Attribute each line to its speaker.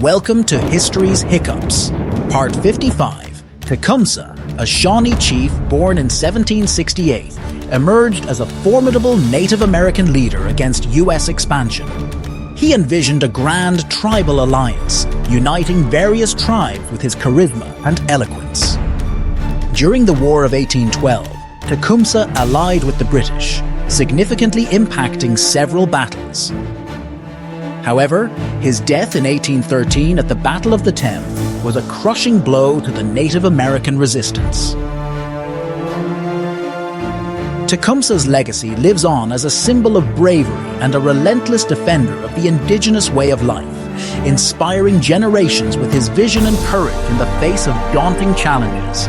Speaker 1: Welcome to History's Hiccups, Part 55. Tecumseh, a Shawnee chief born in 1768, emerged as a formidable Native American leader against U.S. expansion. He envisioned a grand tribal alliance, uniting various tribes with his charisma and eloquence. During the War of 1812, Tecumseh allied with the British, significantly impacting several battles. However, his death in 1813 at the Battle of the Thames was a crushing blow to the Native American resistance. Tecumseh's legacy lives on as a symbol of bravery and a relentless defender of the indigenous way of life, inspiring generations with his vision and courage in the face of daunting challenges.